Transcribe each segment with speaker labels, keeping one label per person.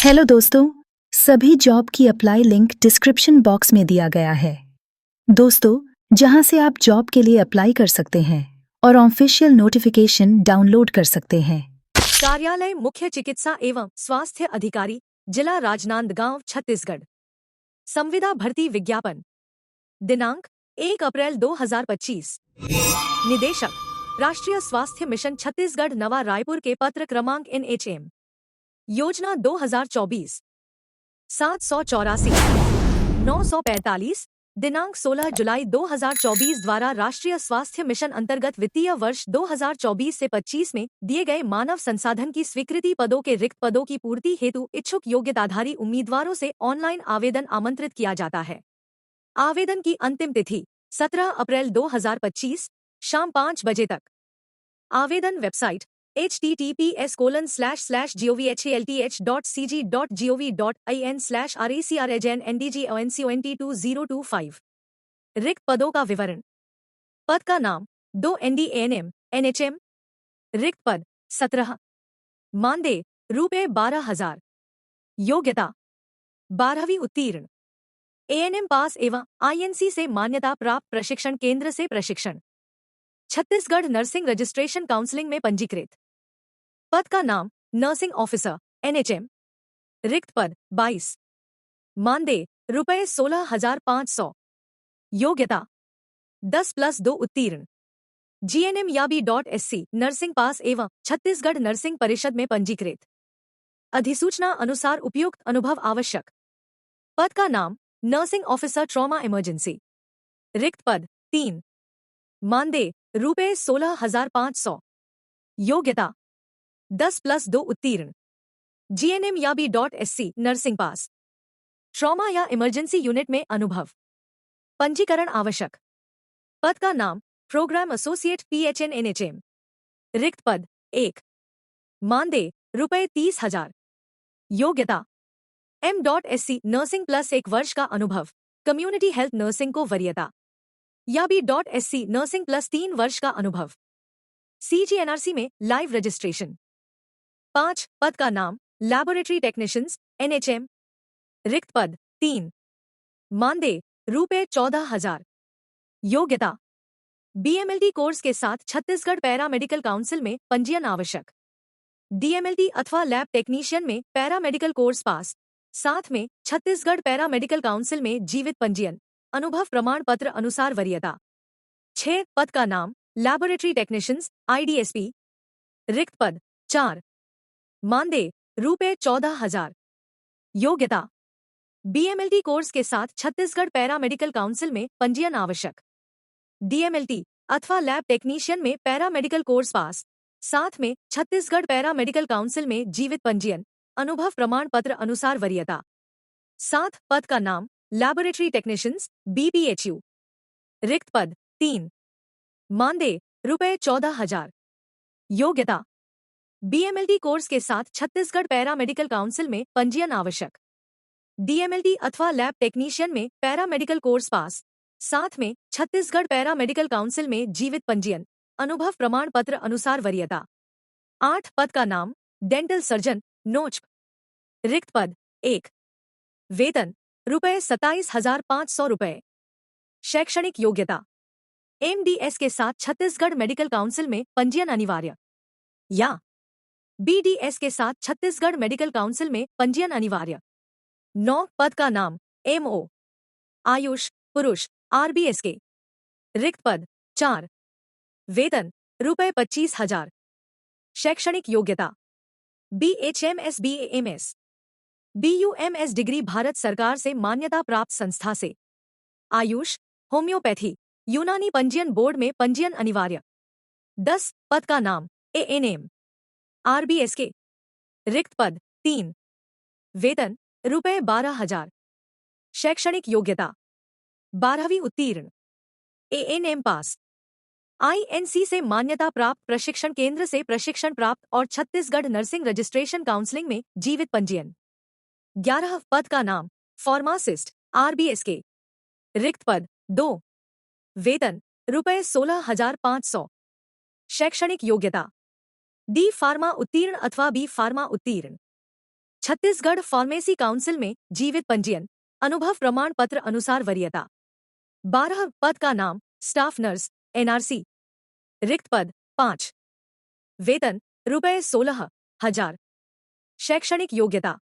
Speaker 1: Hello दोस्तों, सभी job की अप्लाई लिंक डिस्क्रिप्शन बॉक्स में दिया गया है। दोस्तों, जहां से आप जॉब के लिए अप्लाई कर सकते हैं और ऑफिशियल नोटिफिकेशन डाउनलोड कर सकते हैं।
Speaker 2: कार्यालय मुख्य चिकित्सा एवं स्वास्थ्य अधिकारी, जिला राजनांदगांव, छत्तीसगढ़। संविदा भर्ती विज्ञापन। दिनांक 1 अप्रैल 2025। निदेशक राष्ट्रीय स्वास्थ्य मिशन छत्तीसगढ़, नवा रायपुर के पत्र क्रमांक NHM योजना 2024 784 945। दिनांक 16 जुलाई 2024 द्वारा राष्ट्रीय स्वास्थ्य मिशन अंतर्गत वित्तीय वर्ष 2024 से 25 में दिए गए मानव संसाधन की स्वीकृति पदों के रिक्त पदों की पूर्ति हेतु इच्छुक योग्यताधारी उम्मीदवारों से ऑनलाइन आवेदन आमंत्रित किया जाता है। आवेदन की अंतिम तिथि 17 अप्रैल 2025 शाम 5 बजे तक। आवेदन वेबसाइट https://govhalth.cg.gov.in/racrgnndgonc2025। रिक्त पदों का विवरण। पद का नाम 2 NDANM NHM। रिक्त पद 17। मानदेय रुपये 12,000। योग्यता 12वीं उत्तीर्ण, ANM पास एवं INC से मान्यता प्राप्त प्रशिक्षण केंद्र से प्रशिक्षण। छत्तीसगढ़ नर्सिंग रजिस्ट्रेशन काउंसलिंग में पंजीकृत। पद का नाम नर्सिंग ऑफिसर NHM। रिक्त पद 22। मानदेय रुपये 16,500। योग्यता 10+2 उत्तीर्ण, GNM या B.SC नर्सिंग पास एवं छत्तीसगढ़ नर्सिंग परिषद में पंजीकृत। अधिसूचना अनुसार उपयुक्त अनुभव आवश्यक। पद का नाम नर्सिंग ऑफिसर ट्रॉमा इमरजेंसी। रिक्त पद 3। मानदेय रुपये 16,500। योग्यता 10+2 उत्तीर्ण, GNM या B.SC नर्सिंग पास, ट्रॉमा या इमरजेंसी यूनिट में अनुभव। पंजीकरण आवश्यक। पद का नाम प्रोग्राम एसोसिएट PHN NHM। रिक्त पद 1। मानदेय रुपये 30,000। योग्यता M.SC नर्सिंग प्लस 1 वर्ष का अनुभव, कम्युनिटी हेल्थ नर्सिंग को वरीयता, या B.SC नर्सिंग प्लस 3 वर्ष का अनुभव। CGNRC में लाइव रजिस्ट्रेशन। 5। पद का नाम लैबोरेटरी टेक्नीशियंस NHM। रिक्त पद 3। मानदेय रुपये 14,000। योग्यता BMLT कोर्स के साथ छत्तीसगढ़ पैरामेडिकल काउंसिल में पंजीयन आवश्यक। DMLT अथवा लैब टेक्नीशियन में पैरामेडिकल कोर्स पास, साथ में छत्तीसगढ़ पैरामेडिकल काउंसिल में जीवित पंजीयन, अनुभव प्रमाण पत्र अनुसार वरीयता। 6। पद का नाम लैबोरेटरी टेक्नीशियंस IDSP। रिक्त पद 4। मानदेय रुपये 14,000। योग्यता BMLT कोर्स के साथ छत्तीसगढ़ पैरामेडिकल काउंसिल में पंजीयन आवश्यक। DMLT अथवा लैब टेक्नीशियन में पैरामेडिकल कोर्स पास, साथ में छत्तीसगढ़ पैरामेडिकल काउंसिल में जीवित पंजीयन, अनुभव प्रमाण पत्र अनुसार वरीयता। 7। पद का नाम लैबोरेटरी टेक्नीशियंस BPHU। रिक्त पद 3। मानदेय रुपये 14,000। योग्यता BMLT कोर्स के साथ छत्तीसगढ़ पैरामेडिकल काउंसिल में पंजीयन आवश्यक। DMLT अथवा लैब टेक्नीशियन में पैरामेडिकल कोर्स पास, साथ में छत्तीसगढ़ पैरामेडिकल काउंसिल में जीवित पंजीयन, अनुभव प्रमाण पत्र अनुसार वरीयता। 8। पद का नाम डेंटल सर्जन NOCHP। रिक्त पद 1। वेतन रुपये 27,500 रुपये। शैक्षणिक योग्यता MDS के साथ छत्तीसगढ़ मेडिकल काउंसिल में पंजीयन अनिवार्य, या BDS के साथ छत्तीसगढ़ मेडिकल काउंसिल में पंजीयन अनिवार्य। 9। पद का नाम MO आयुष पुरुष RBSK। रिक्त पद 4। वेतन रुपये 25,000। शैक्षणिक योग्यता BHMS BAMS BUMS degree Bharat सरकार से मान्यता प्राप्त संस्था से। आयुष होम्योपैथी यूनानी पंजीयन बोर्ड में पंजीयन अनिवार्य। 10। पद का नाम ANM RBSK। रिक्त पद 3। वेतन रुपये 12,000। शैक्षणिक योग्यता 12वीं उत्तीर्ण, ANM पास, INC से मान्यता प्राप्त प्रशिक्षण केंद्र से प्रशिक्षण प्राप्त और छत्तीसगढ़ नर्सिंग रजिस्ट्रेशन काउंसलिंग में जीवित पंजीयन। 11। पद का नाम फार्मासिस्ट RBSK। रिक्त पद 2। वेतन रुपये 16,500। शैक्षणिक योग्यता D फार्मा उत्तीर्ण अथवा B फार्मा उत्तीर्ण। छत्तीसगढ़ फार्मेसी काउंसिल में जीवित पंजीयन, अनुभव प्रमाण पत्र अनुसार वरीयता। 12 पद का नाम स्टाफ नर्स NRC। रिक्त पद 5। वेतन ₹16,000। शैक्षणिक योग्यता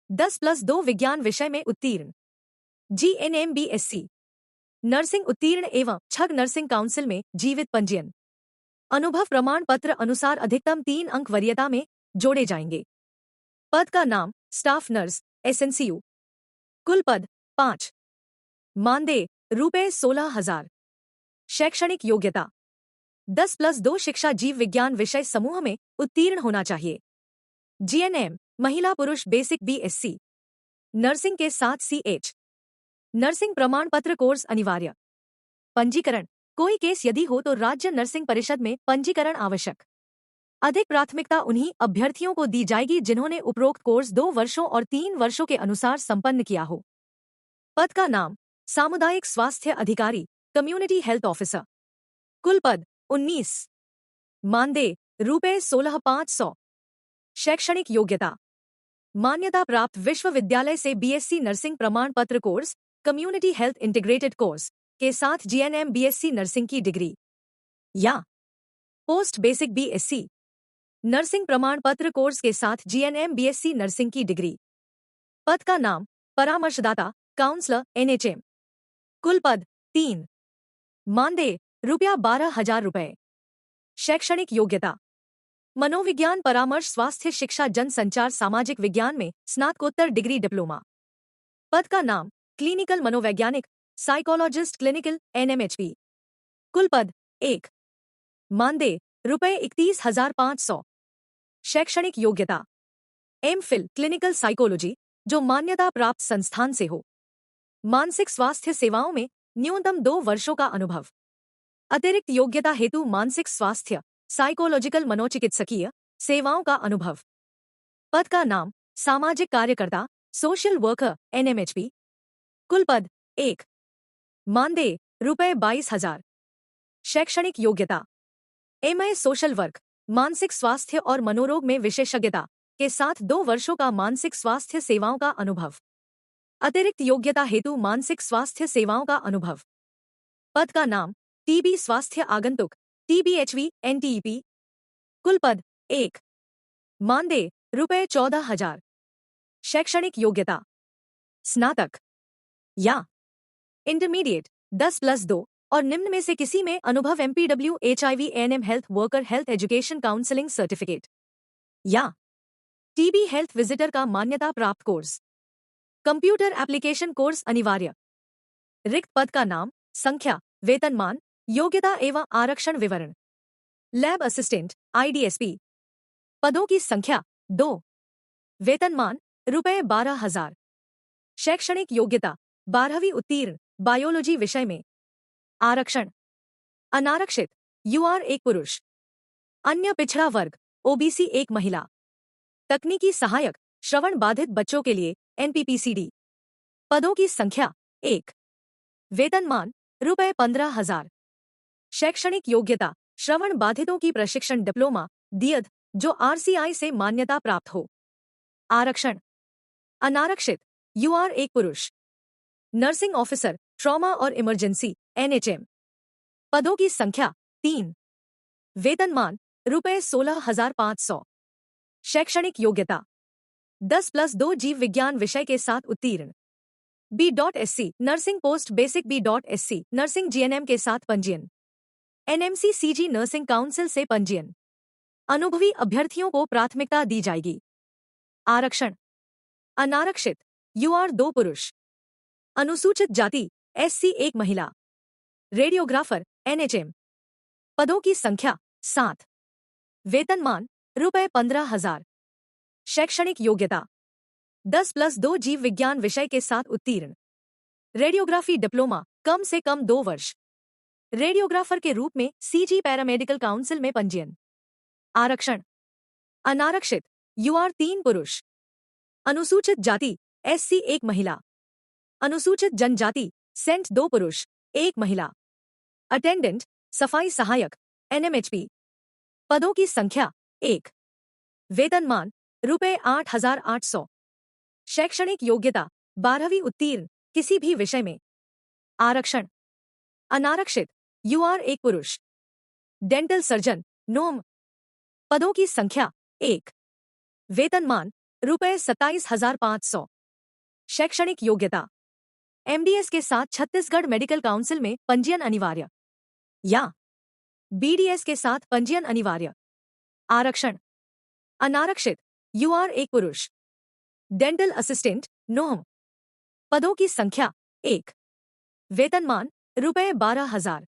Speaker 2: 10+2 विज्ञान विषय में उत्तीर्ण, GNM BSc नर्सिंग उत्तीर्ण एवं छग नर्सिंग काउंसिल में जीवित पंजीयन। अनुभव प्रमाण पत्र अनुसार अधिकतम 3 अंक वरीयता में जोड़े जाएंगे। पद का नाम स्टाफ नर्स SNCU। कुल पद 5। मानदेय ₹16,000। शैक्षणिक योग्यता 10+2 शिक्षा जीव विज्ञान विषय समूह में उत्तीर्ण होना चाहिए। GNM महिला पुरुष बेसिक BSc नर्सिंग के साथ CH नर्सिंग प्रमाण पत्र कोर्स अनिवार्य। पंजीकरण कोई केस यदि हो तो राज्य नर्सिंग परिषद में पंजीकरण आवश्यक। अधिक प्राथमिकता उन्हीं अभ्यर्थियों को दी जाएगी जिन्होंने उपरोक्त कोर्स 2 वर्षों और 3 वर्षों के अनुसार संपन्न किया हो। पद का नाम सामुदायिक स्वास्थ्य अधिकारी कम्युनिटी हेल्थ ऑफिसर। कुल पद 19। मानदेय ₹16,500। शैक्षणिक योग्यता मान्यता प्राप्त विश्वविद्यालय से BSc नर्सिंग प्रमाण पत्र course community health integrated course के साथ GNM BSc नर्सिंग की डिग्री या पोस्ट बेसिक BSc नर्सिंग प्रमाण पत्र कोर्स के साथ GNM BSc नर्सिंग की डिग्री। पद का नाम परामर्शदाता काउंसलर NHM। कुल पद 3। मानदेय ₹12,000। शैक्षणिक योग्यता मनोविज्ञान परामर्श स्वास्थ्य शिक्षा जनसंचार सामाजिक विज्ञान में स्नातकोत्तर डिग्री डिप्लोमा। पद का नाम क्लिनिकल मनोवैज्ञानिक साइकोलॉजिस्ट क्लिनिकल NMHP। कुल पद 1। मानदेय ₹31,500। शैक्षणिक योग्यता MPhil क्लिनिकल साइकोलॉजी जो मान्यता प्राप्त संस्थान से हो। मानसिक स्वास्थ्य सेवाओं में न्यूनतम 2 वर्षों का अनुभव। अतिरिक्त योग्यता हेतु मानसिक स्वास्थ्य साइकोलॉजिकल मनोचिकित्सकीय सेवाओं का अनुभव। पद का नाम सामाजिक कार्यकर्ता सोशल वर्कर NMHP। कुल पद 1। मानदेय ₹22,000। शैक्षणिक योग्यता MA सोशल वर्क मानसिक स्वास्थ्य और मनोरोग में विशेषज्ञता के साथ 2 वर्षों का मानसिक स्वास्थ्य सेवाओं का अनुभव। अतिरिक्त योग्यता हेतु मानसिक स्वास्थ्य सेवाओं का अनुभव। पद का नाम TB स्वास्थ्य आगंतुक TBHV NTEP। कुल पद 1। मानदेय ₹14,000। शैक्षणिक योग्यता स्नातक या इंटरमीडिएट 10+2 और निम्न में से किसी में अनुभव MPW HIV ANM health worker health education counselling certificate या TB हेल्थ विजिटर का मान्यता प्राप्त कोर्स। कंप्यूटर एप्लीकेशन कोर्स अनिवार्य। रिक्त पद का नाम संख्या वेतनमान योग्यता एवं आरक्षण विवरण। लैब असिस्टेंट IDSP पदों की संख्या 2। वेतनमान ₹12,000। शैक्षणिक योग्यता 12वीं उत्तीर्ण बायोलॉजी विषय में। आरक्षण अनारक्षित UR 1 पुरुष, अन्य पिछड़ा वर्ग OBC 1 महिला। तकनीकी सहायक श्रवण बाधित बच्चों के लिए NPPCD पदों की संख्या 1। वेतनमान ₹15,000। शैक्षणिक योग्यता श्रवण बाधितों की प्रशिक्षण डिप्लोमा DIAD जो RCI से मान्यता प्राप्त हो। आरक्षण अनारक्षित UR 1 पुरुष, नर्सिंग ऑफिसर ट्रॉमा और इमरजेंसी NHM पदों की संख्या 3। वेतनमान ₹16,500। शैक्षणिक योग्यता 10+2 जीव विज्ञान विषय के साथ उत्तीर्ण। B.SC nursing post basic B.SC nursing GNM के साथ पंजीयन। NMC CG नर्सिंग काउंसिल से पंजीयन। अनुभवी अभ्यर्थियों को प्राथमिकता दी जाएगी। आरक्षण अनारक्षित UR 2 पुरुष, अनुसूचित जाति SC 1 महिला। रेडियोग्राफर NHM पदों की संख्या 7। वेतनमान ₹15,000। शैक्षणिक योग्यता 10+2 जीव विज्ञान विषय के साथ उत्तीर्ण। रेडियोग्राफी डिप्लोमा कम से कम 2 वर्ष। रेडियोग्राफर के रूप में CG पैरामेडिकल काउंसिल में पंजीयन। आरक्षण अनारक्षित UR 3 पुरुष, अनुसूचित जाति SC 1 महिला। अनुसूचित जनजाति सेंट 2 पुरुष 1 महिला। अटेंडेंट सफाई सहायक NMHP पदों की संख्या 1। वेतनमान रुपए 8,800। शैक्षणिक योग्यता 12वीं उत्तीर्ण, किसी भी विषय में। आरक्षण अनारक्षित, यूआर एक पुरुष। डेंटल सर्जन नोम। पदों की संख्या 1। वेतनमान रुपए 27,500। शैक्षणिक योग्यता एमडीएस के साथ छत्तीसगढ़ मेडिकल काउंसिल में पंजीयन अनिवार्य या बीडीएस के साथ पंजीयन अनिवार्य। आरक्षण अनारक्षित, यूआर एक पुरुष। डेंटल असिस्टेंट नोम। पदों की संख्या 1। वेतनमान रुपए 12,000।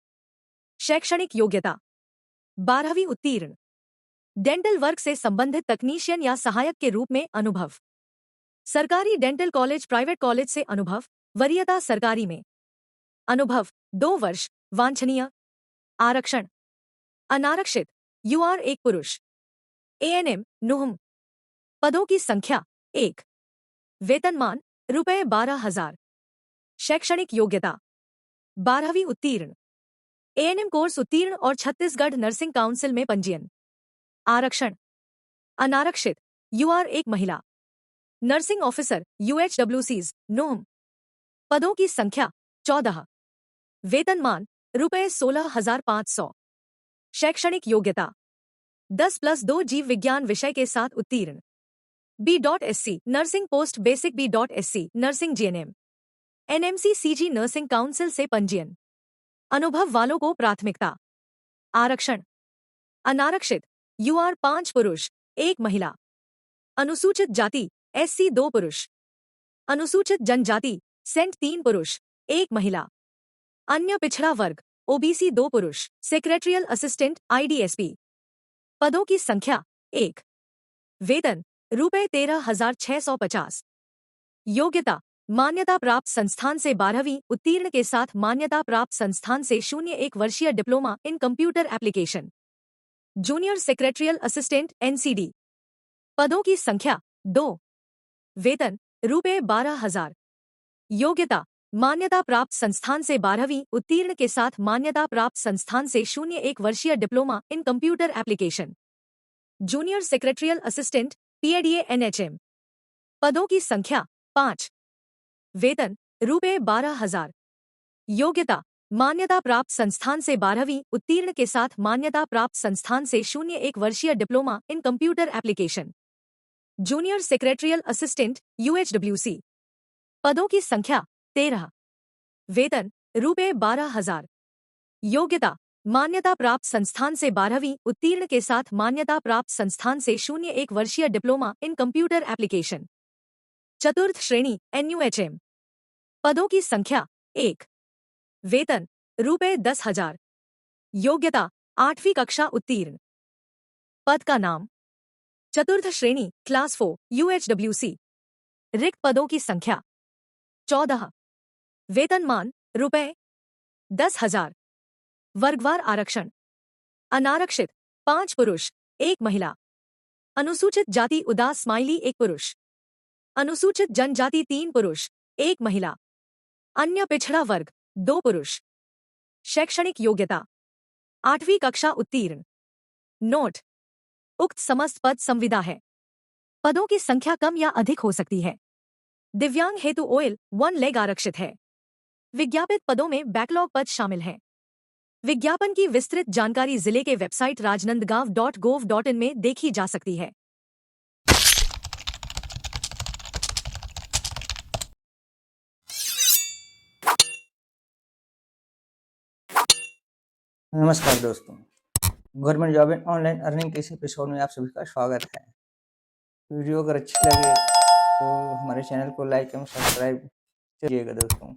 Speaker 2: शैक्षणिक योग्यता 12वीं उत्तीर्ण। डेंटल वर्क से संबंधित तकनीशियन या सहायक के रूप में अनुभव। सरकारी डेंटल कॉलेज प्राइवेट कॉलेज से अनुभव। वरीयता सरकारी में। अनुभव 2 वर्ष वांछनीय। आरक्षण अनारक्षित, यूआर एक पुरुष। एएनएम नुहम। पदों की संख्या 1। वेतनमान रुपए 12,000। शैक्षणिक योग्यता 12वीं उत्तीर्ण। एएनएम कोर्स उत्तीर्ण और छत्तीसगढ़ नर्सिंग काउंसिल में पंजीयन। आरक्षण अनारक्षित, यूआर एक महिला। नर्सिंग ऑफिसर यूएचडब्ल्यूसीज नोम। पदों की संख्या 14। वेतनमान रुपए 16,500। शैक्षणिक योग्यता 10+2 जीव विज्ञान विषय के साथ उत्तीर्ण। B.SC nursing post basic B.SC nursing GNM. NMC CG nursing council से पंजीयन। अनुभव वालों को प्राथमिकता। आरक्षण अनारक्षित, यूआर 5 पुरुष 1 महिला। अनुसूचित जाति SC 2 पुरुष। अनुसूचित जनजाति सेंट 3 पुरुष 1 महिला। अन्य पिछड़ा वर्ग ओबीसी 2 पुरुष। Secretarial assistant IDSP. पदों की संख्या 1। वेतन रुपए 13,650। योग्यता मान्यता प्राप्त संस्थान से 12वीं उत्तीर्ण के साथ मान्यता प्राप्त संस्थान से 01 वर्षीय diploma in computer application. Junior secretarial assistant NCD. पदों की संख्या 2। वेतन रुपए 12,000। योग्यता मान्यता प्राप्त संस्थान से 12वीं उत्तीर्ण के साथ मान्यता प्राप्त संस्थान से 01 वर्षीय diploma in computer application. Junior secretarial assistant PADA NHM. पदों की संख्या 5। वेतन रुपए 12,000। योग्यता मान्यता प्राप्त संस्थान से 12वीं उत्तीर्ण के साथ मान्यता प्राप्त संस्थान से 01 वर्षीय diploma in computer application. Junior secretarial assistant UHWC. पदों की संख्या 13। वेतन रुपए 12,000। योग्यता मान्यता प्राप्त संस्थान से 12वीं उत्तीर्ण के साथ मान्यता प्राप्त संस्थान से 01 वर्षीय डिप्लोमा इन कंप्यूटर एप्लीकेशन। चतुर्थ श्रेणी एनयूएचएम। पदों की संख्या 1। वेतन रुपए 10,000। योग्यता 8वीं कक्षा उत्तीर्ण। पद का नाम चतुर्थ श्रेणी क्लास 4 यूएचडब्ल्यूसी। रिक्त पदों की संख्या 14। वेतनमान रुपए 10,000। वर्गवार आरक्षण अनारक्षित 5 पुरुष 1 महिला। अनुसूचित जाति उदास स्माइली 1 पुरुष। अनुसूचित जनजाति 3 पुरुष 1 महिला। अन्य पिछड़ा वर्ग 2 पुरुष। शैक्षणिक योग्यता 8वीं कक्षा उत्तीर्ण। नोट उक्त समस्त पद संविदा है। पदों की संख्या कम या अधिक हो सकती है। दिव्यांग हेतु ओएल 1 लेग आरक्षित है। विज्ञापित पदों में बैकलॉग पद शामिल हैं। विज्ञापन की विस्तृत जानकारी जिले के वेबसाइट rajnandgaon.gov.in में देखी जा सकती है।
Speaker 3: नमस्कार दोस्तों, government job and online earning के इस एपिसोड में आप सभी का स्वागत है। वीडियो अगर अच्छी लगे तो हमारे चैनल को लाइक एवं सब्सक्राइब करिएगा दोस्तों।